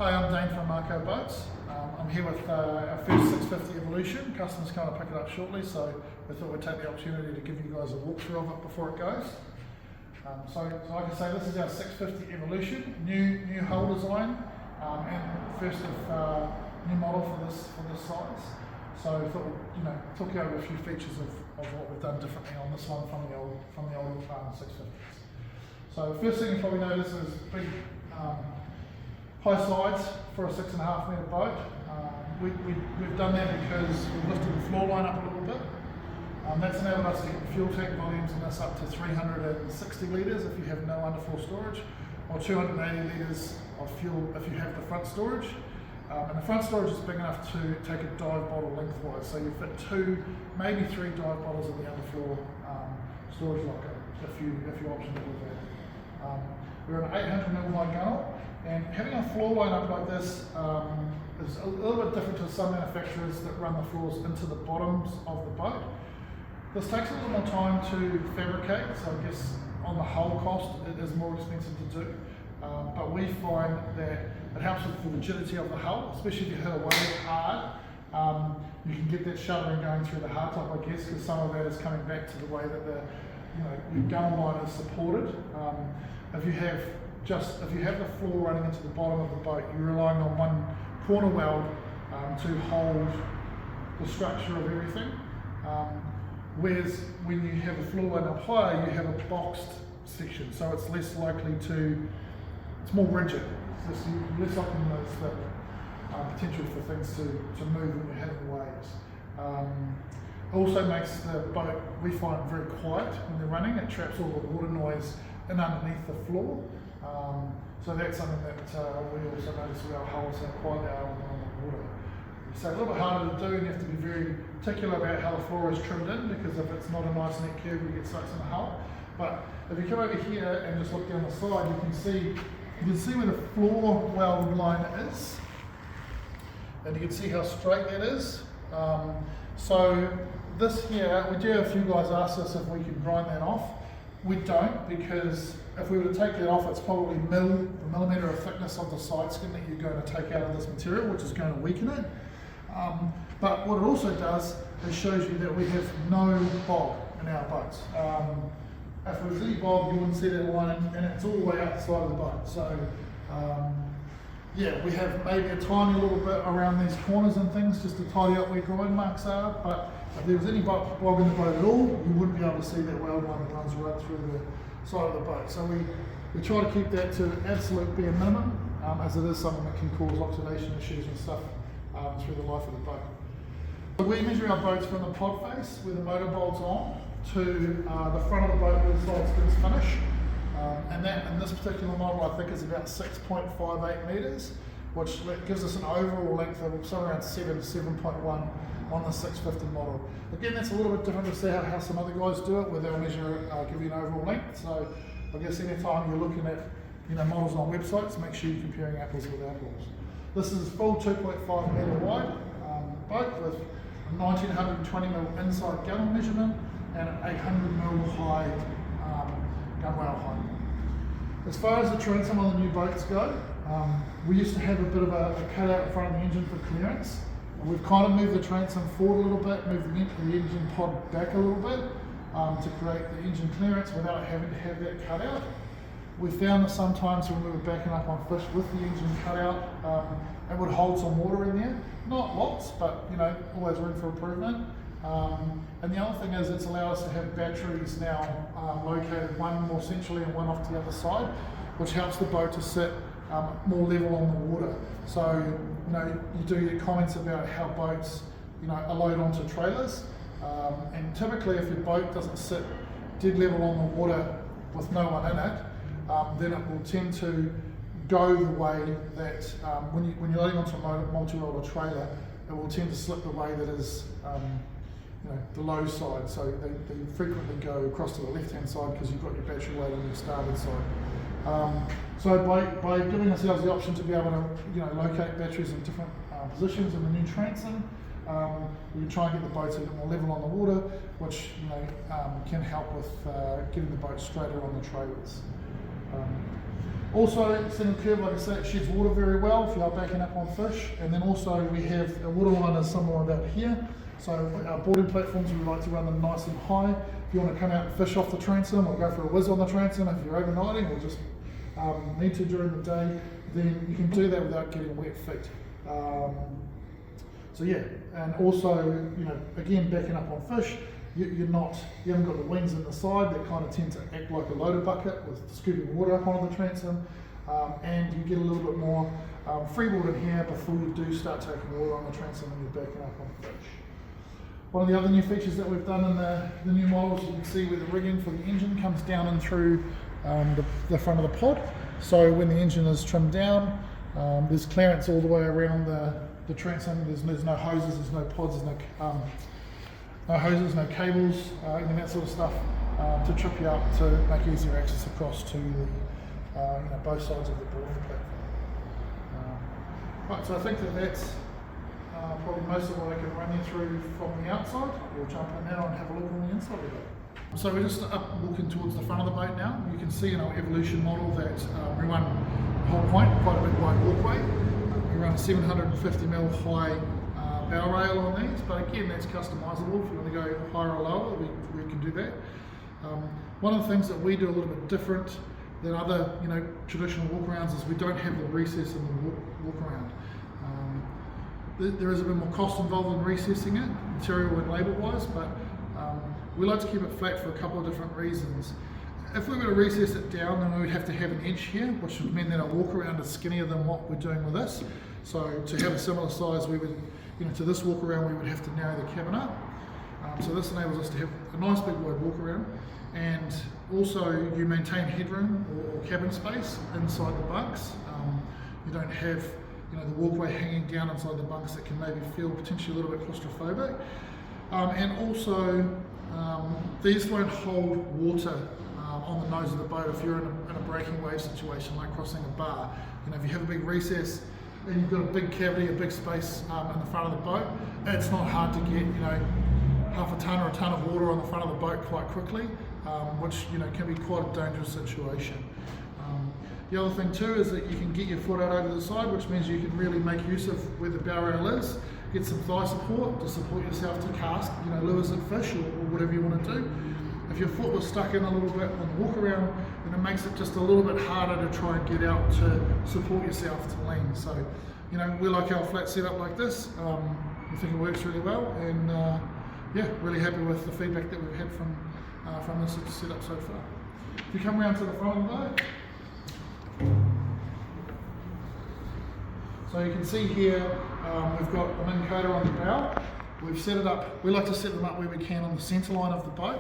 Hi, I'm Dane from Marco Boats. I'm here with our first 650 Evolution. Customers coming to pick it up shortly, so we thought we'd take the opportunity to give you guys a walkthrough of it before it goes. So like I say, this is our 650 Evolution, new hull design, and first of new model for this size. So we thought we'd, talk you over a few features of what we've done differently on this one from the old 650s. So first thing you probably notice is big high sides for a 6.5 metre boat. We've done that because we've lifted the floor line up a little bit. That's enabled us to get the fuel tank volumes in this up to 360 litres if you have no underfloor storage, or 280 litres of fuel if you have the front storage. And the front storage is big enough to take a dive bottle lengthwise, so you fit 2, maybe 3 dive bottles in the underfloor storage locker if you option to do that. We're an 800mm high gunnel, and having a floor line up like this is a little bit different to some manufacturers that run the floors into the bottoms of the boat. This takes a little more time to fabricate, so I guess on the whole cost it is more expensive to do. But we find that it helps with the rigidity of the hull, especially if you hit away hard. You can get that shuttering going through the hardtop, I guess, because some of that is coming back to the way that your gun line is supported. If you have the floor running into the bottom of the boat, you're relying on one corner weld to hold the structure of everything. Whereas when you have a floor line up higher, you have a boxed section, so it's less likely to, it's more rigid. So less often there's the potential for things to move when you're hitting waves. Also makes the boat, we find, very quiet when they're running. It traps all the water noise in underneath the floor. So that's something that we also notice with our hulls, how quiet they are when they're on the water. So a little bit harder to do, and you have to be very particular about how the floor is trimmed in, because if it's not a nice neat curve, you get sucks in the hull. But if you come over here and just look down the side, you can see where the floor weld line is, and you can see how straight that is. So this here, we do have a few guys ask us if we can grind that off. We don't, because if we were to take that off, it's probably the millimetre of thickness of the side skin that you're going to take out of this material, which is going to weaken it. But what it also does is shows you that we have no bog in our boats. If it was any bog, you wouldn't see that line, and it's all the way out the side of the boat. So yeah, we have maybe a tiny little bit around these corners and things just to tidy up where grind marks are, but if there was any bog in the boat at all, you wouldn't be able to see that weld line that runs right through the side of the boat. So we try to keep that to absolute bare minimum, as it is something that can cause oxidation issues and stuff through the life of the boat. So we measure our boats from the pod face, where the motor bolts on, to the front of the boat where the side skins finish. And that, in this particular model, I think is about 6.58 metres, which gives us an overall length of somewhere around 7.1 on the 650 model. Again, that's a little bit different to see how some other guys do it, where they'll measure, give you an overall length. So I guess anytime you're looking at models on websites, make sure you're comparing apples with apples. This is full 2.5 metre wide boat with a 1920mm inside gunnel measurement and an 800mm high gunwale height. As far as the transom on the new boats go, we used to have a bit of a cutout in front of the engine for clearance. We've kind of moved the transom forward a little bit, moved the engine pod back a little bit to create the engine clearance without having to have that cut out. We found that sometimes when we were backing up on fish with the engine cut out, it would hold some water in there. Not lots, but always room for improvement. And the other thing is, it's allowed us to have batteries now located, one more centrally and one off to the other side, which helps the boat to sit more level on the water. So you do get comments about how boats are loaded onto trailers, and typically if your boat doesn't sit dead level on the water with no one in it, then it will tend to go the way that when you're loading onto a multi-role or trailer, it will tend to slip the way that is the low side. So they frequently go across to the left-hand side because you've got your battery weight on your starboard side. So by giving ourselves the option to be able to locate batteries in different positions in the new transom, we can try and get the boats a bit more level on the water, which can help with getting the boat straighter on the trailers. Also, centre curve, like I said, it sheds water very well if you are backing up on fish. And then also we have a water line is somewhere about here. So our boarding platforms, we like to run them nice and high. If you want to come out and fish off the transom or go for a whiz on the transom, if you're overnighting or just need to during the day, then you can do that without getting wet feet. So yeah, and also, you know, again, backing up on fish, you haven't got the wings in the side that kind of tend to act like a loader bucket with scooping water up onto the transom, and you get a little bit more freeboard in here before you do start taking water on the transom when you're backing up on fish. One of the other new features that we've done in the new models, you can see where the rigging for the engine comes down and through the front of the pod. So when the engine is trimmed down, there's clearance all the way around the transom. There's no hoses, there's no pods, there's no hoses, no cables, any of that sort of stuff to trip you up to make easier access across to the both sides of the boarding platform. Right, so I think that's probably most of what I can run you through from the outside. We'll jump in now and have a look on the inside of it. So we're just up walking towards the front of the boat now. You can see in our evolution model that we run whole point, quite a big wide walkway. We run a 750mm high bow rail on these, but again, that's customizable. If you want to go higher or lower, we can do that. One of the things that we do a little bit different than other, traditional walkarounds is we don't have the recess in the walkaround. There is a bit more cost involved in recessing it, material and labour wise, but we like to keep it flat for a couple of different reasons. If we were to recess it down, then we would have to have an edge here, which would mean that our walkaround is skinnier than what we're doing with this. So to have a similar size, we would, to this walkaround, we would have to narrow the cabin up. So this enables us to have a nice big wide walkaround, and also you maintain headroom or cabin space inside the bunks. You don't have the walkway hanging down inside the bunks that can maybe feel potentially a little bit claustrophobic. And also, these won't hold water on the nose of the boat if you're in a breaking wave situation like crossing a bar. If you have a big recess and you've got a big cavity, a big space in the front of the boat, it's not hard to get half a ton or a ton of water on the front of the boat quite quickly, which can be quite a dangerous situation. The other thing too is that you can get your foot out over the side, which means you can really make use of where the bow rail is, get some thigh support to support yourself to cast, lures and fish or whatever you want to do. If your foot was stuck in a little bit on the walk around, then it makes it just a little bit harder to try and get out to support yourself to lean. So, we like our flat setup like this. We think it works really well, and really happy with the feedback that we've had from this setup so far. If you come around to the front of the boat, so you can see here we've got a min coder on the bow. We've set it up, we like to set them up where we can on the centre line of the boat.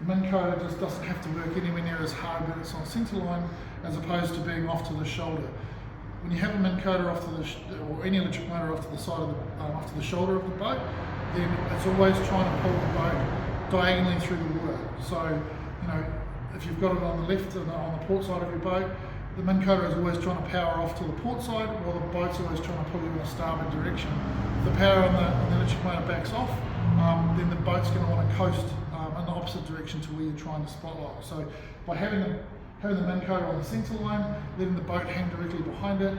The min coder just doesn't have to work anywhere near as hard when it's on centre line as opposed to being off to the shoulder. When you have a min coder off to or any electric motor off to the side of off to the shoulder of the boat, then it's always trying to pull the boat diagonally through the water. So, if you've got it on the left and on the port side of your boat, the min coder is always trying to power off to the port side, while the boat's always trying to pull you in a starboard direction. If the power on the electric motor backs off, then the boat's going to want to coast in the opposite direction to where you're trying to spotlight. So by having the min coder on the centre line, letting the boat hang directly behind it,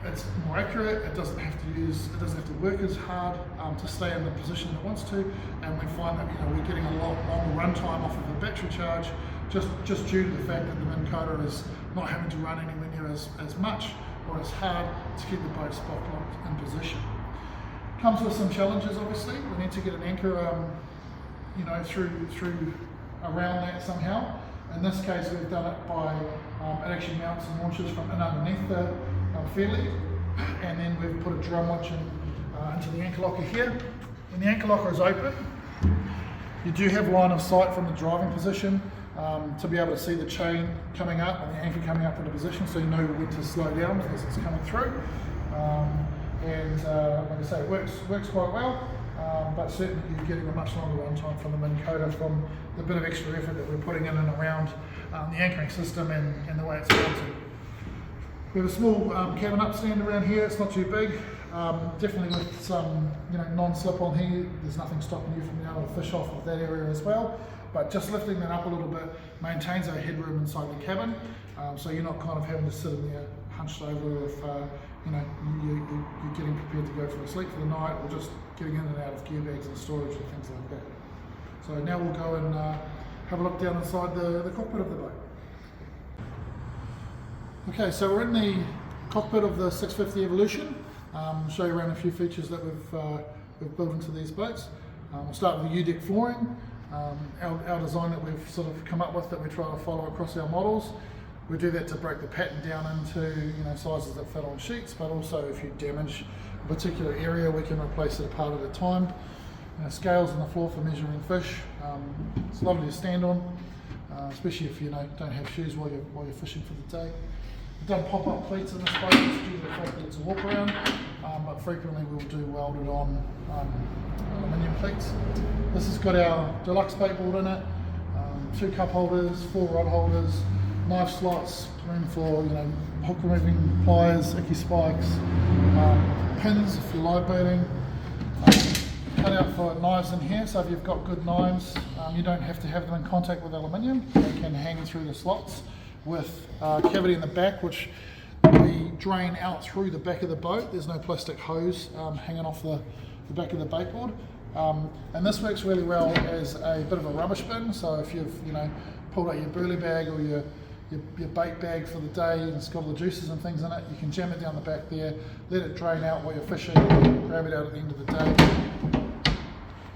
it's more accurate. It doesn't have to work as hard to stay in the position it wants to, and we find that we're getting a lot longer run time off of the battery charge, just due to the fact that the min coder is not having to run anywhere near as much or as hard to keep the boat spot locked in position. Comes with some challenges, obviously. We need to get an anchor, through around that somehow. In this case, we've done it by it actually mounts and launches from in underneath the fairlead, and then we've put a drum winch into the anchor locker here. When the anchor locker is open, you do have line of sight from the driving position to be able to see the chain coming up and the anchor coming up into position, so you know when to slow down as it's coming through. Like I say, it works quite well, but certainly you're getting a much longer run time from the min coder from the bit of extra effort that we're putting in and around the anchoring system and the way it's mounted. We have a small cabin upstand around here. It's not too big. Definitely with some non-slip on here. There's nothing stopping you from being able to fish off of that area as well. But just lifting that up a little bit maintains our headroom inside the cabin. so you're not kind of having to sit in there hunched over if you're getting prepared to go for a sleep for the night, or just getting in and out of gear bags and storage and things like that. So now we'll go and have a look down inside the cockpit of the boat. Okay, so we're in the cockpit of the 650 Evolution. I'll show you around a few features that we've built into these boats. We'll start with the U-deck flooring. Our design that we've sort of come up with, that we try to follow across our models. We do that to break the pattern down into sizes that fit on sheets, but also if you damage a particular area, we can replace it a part at a time. Scales on the floor for measuring fish. It's lovely to stand on, especially if you don't have shoes while you're fishing for the day. We've done pop-up cleats in this boat due to the fact that it's a walk-around, but frequently we'll do welded on aluminium cleats. This has got our deluxe bait board in it, 2 cup holders, 4 rod holders, knife slots, room for hook removing pliers, icky spikes, pins if you're live baiting, cut out for knives in here, so if you've got good knives, you don't have to have them in contact with aluminium. They can hang through the slots with a cavity in the back, which we drain out through the back of the boat. There's no plastic hose hanging off the back of the bait board. And this works really well as a bit of a rubbish bin, so if you've pulled out your burley bag or your bait bag for the day and it's got all the juices and things in it, you can jam it down the back there, let it drain out while you're fishing, and grab it out at the end of the day.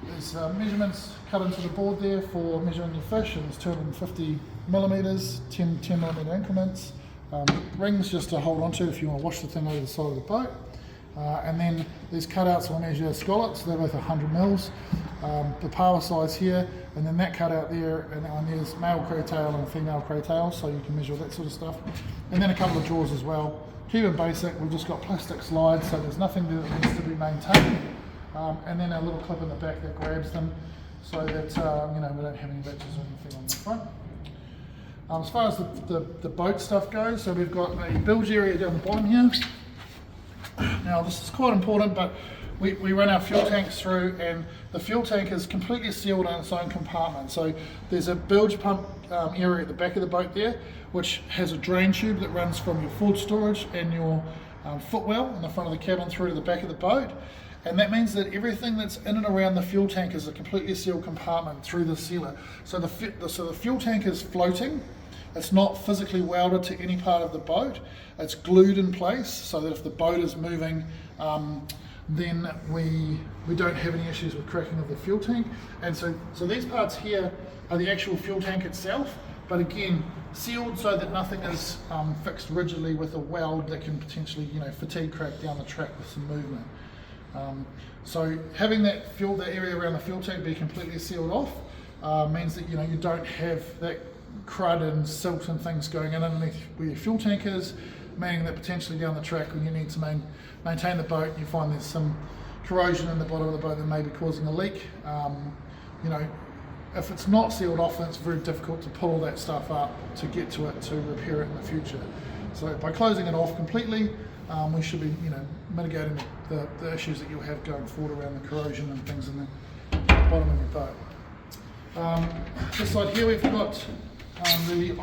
There's measurements cut into the board there for measuring your fish, and it's 250 millimeters, 10 millimeter increments. Rings just to hold onto if you want to wash the thing over the side of the boat. And then these cutouts will measure scallops, they're both 100 mils. The power size here, and then that cutout there, and there's male craytail and female craytail, so you can measure that sort of stuff. And then a couple of drawers as well. Keep it basic, we've just got plastic slides, so there's nothing there that needs to be maintained. And then a little clip in the back that grabs them, so that we don't have any latches or anything on the front. As far as the boat stuff goes, so we've got a bilge area down the bottom here. Now this is quite important, but we run our fuel tanks through, and the fuel tank is completely sealed in its own compartment. So there's a bilge pump area at the back of the boat there, which has a drain tube that runs from your forward storage and your footwell in the front of the cabin through to the back of the boat. And that means that everything that's in and around the fuel tank is a completely sealed compartment through the sealer. So the fuel tank is floating. It's not physically welded to any part of the boat. It's glued in place so that if the boat is moving, then we don't have any issues with cracking of the fuel tank. And so these parts here are the actual fuel tank itself, but again, sealed so that nothing is fixed rigidly with a weld that can potentially fatigue crack down the track with some movement. So having that area around the fuel tank be completely sealed off means that you don't have that crud and silt and things going in underneath where your fuel tank is, meaning that potentially down the track when you need to maintain the boat, you find there's some corrosion in the bottom of the boat that may be causing a leak. If it's not sealed off, then it's very difficult to pull that stuff up to get to it to repair it in the future. So by closing it off completely, we should be mitigating the issues that you'll have going forward around the corrosion and things in the bottom of your boat. This side here we've got the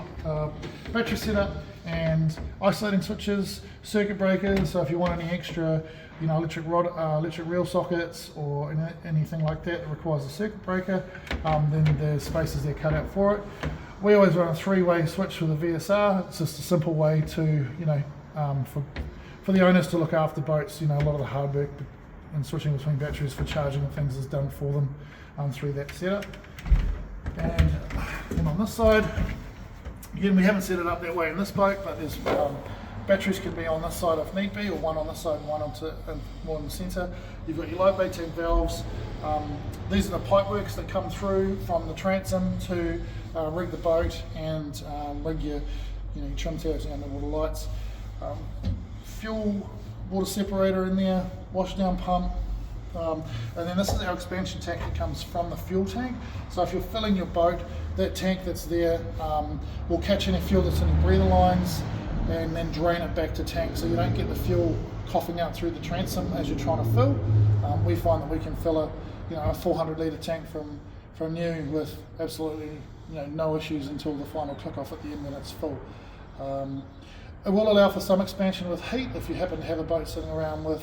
battery setup and isolating switches, circuit breakers, so if you want any extra electric reel sockets or anything like that requires a circuit breaker, then there's spaces there cut out for it. We always run a 3-way switch with a VSR. It's just a simple way to for the owners to look after boats. A lot of the hard work and switching between batteries for charging and things is done for them through that setup. And then on this side, again, we haven't set it up that way in this boat, but there's batteries can be on this side if need be, or one on this side and one in the centre. You've got your live bait tank valves. These are the pipe works that come through from the transom to rig the boat and rig your trim tabs and underwater lights. Fuel water separator in there, wash down pump. And then this is our expansion tank that comes from the fuel tank. So if you're filling your boat, that tank that's there will catch any fuel that's in your breather lines and then drain it back to tank, so you don't get the fuel coughing out through the transom as you're trying to fill. We find that we can fill a 400 litre tank from new with absolutely no issues until the final click off at the end when it's full. It will allow for some expansion with heat if you happen to have a boat sitting around with,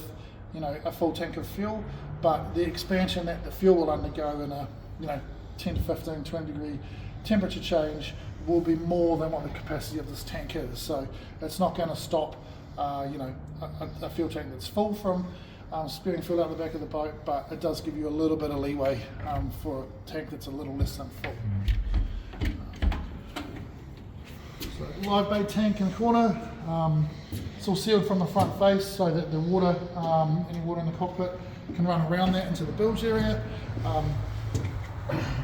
you know, a full tank of fuel, but the expansion that the fuel will undergo in a, you know, 10 to 15, 20 degree temperature change will be more than what the capacity of this tank is. So it's not going to stop, you know, a fuel tank that's full from spewing fuel out the back of the boat, but it does give you a little bit of leeway for a tank that's a little less than full. So live bait tank in the corner. It's all sealed from the front face so that the water, any water in the cockpit, can run around that into the bilge area.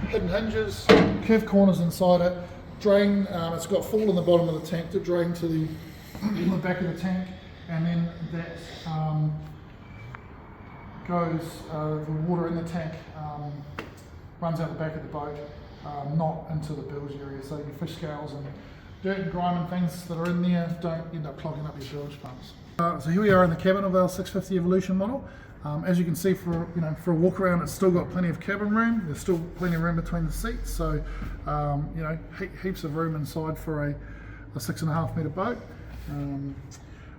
Hidden hinges, curved corners inside it. Drain, it's got fall in the bottom of the tank to drain to the back of the tank, and then that goes, the water in the tank runs out the back of the boat, not into the bilge area, so your fish scales and dirt and grime and things that are in there don't end up clogging up your bilge pumps. So here we are in the cabin of our 650 Evolution model. As you can see, for a walk around, it's still got plenty of cabin room. There's still plenty of room between the seats, so you know, heaps of room inside for a 6.5 metre boat.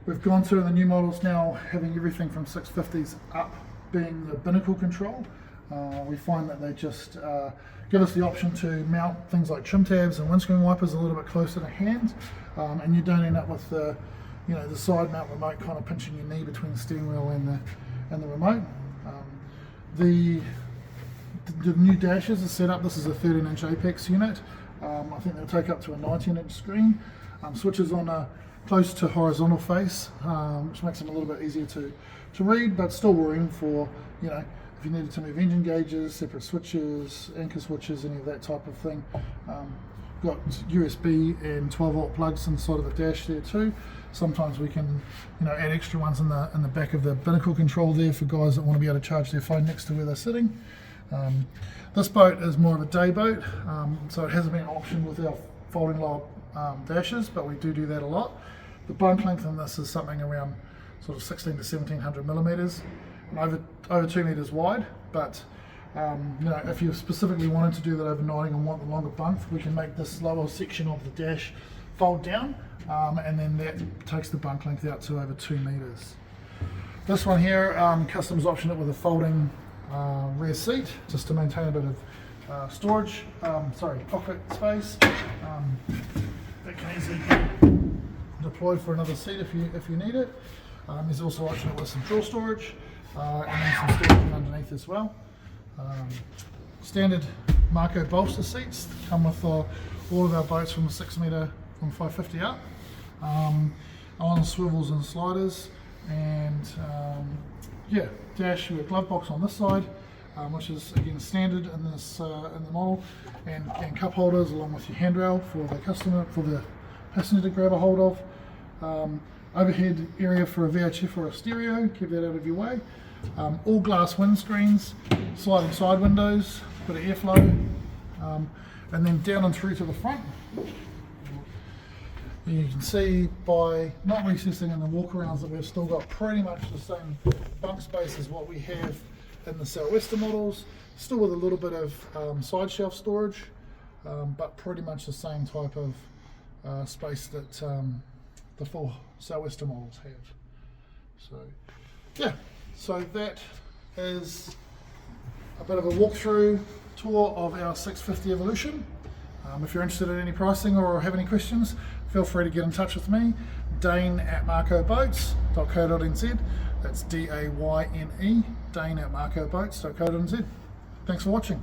We've gone to the new models now having everything from 650s up being the binnacle control. We find that they just give us the option to mount things like trim tabs and windscreen wipers a little bit closer to hand, and you don't end up with the, you know, the side mount remote kind of pinching your knee between the steering wheel and the remote. The new dashes are set up. This is a 13-inch Apex unit. I think they'll take up to a 19-inch screen. Switches on a close to horizontal face, which makes them a little bit easier to read, but still room for, you know, if you needed to move engine gauges, separate switches, anchor switches, any of that type of thing. Got USB and 12-volt plugs inside of the dash there too. Sometimes we can, you know, add extra ones in the back of the binnacle control there for guys that want to be able to charge their phone next to where they're sitting. This boat is more of a day boat, so it hasn't been an option with our folding log dashes, but we do that a lot. The bunk length in this is something around sort of 16 to 1700 millimeters, and over 2 meters wide. But you know, if you specifically wanted to do that overnighting and want the longer bunk, we can make this lower section of the dash fold down, and then that takes the bunk length out to over 2 meters. This one here, customs option it with a folding rear seat, just to maintain a bit of storage, cockpit space. That can easily be deployed for another seat if you need it. There's also option with some drawer storage, and then some storage underneath as well. Standard Marco bolster seats come with all of our boats from 6 metre from 550 up, on swivels and sliders, and yeah, dash with a glove box on this side, which is again standard in this in the model, and cup holders along with your handrail for the passenger to grab a hold of. Overhead area for a VHF or a stereo, keep that out of your way. All glass windscreens, sliding side windows, bit of airflow, and then down and through to the front. You can see by not recessing in the walkarounds that we've still got pretty much the same bunk space as what we have in the Southwester models, still with a little bit of side shelf storage, but pretty much the same type of space that the full Southwester models have. So yeah, so that is a bit of a walkthrough tour of our 650 Evolution. If you're interested in any pricing or have any questions, feel free to get in touch with me, Dane at marcoboats.co.nz. That's D-A-Y-N-E, Dane at marcoboats.co.nz. Thanks for watching.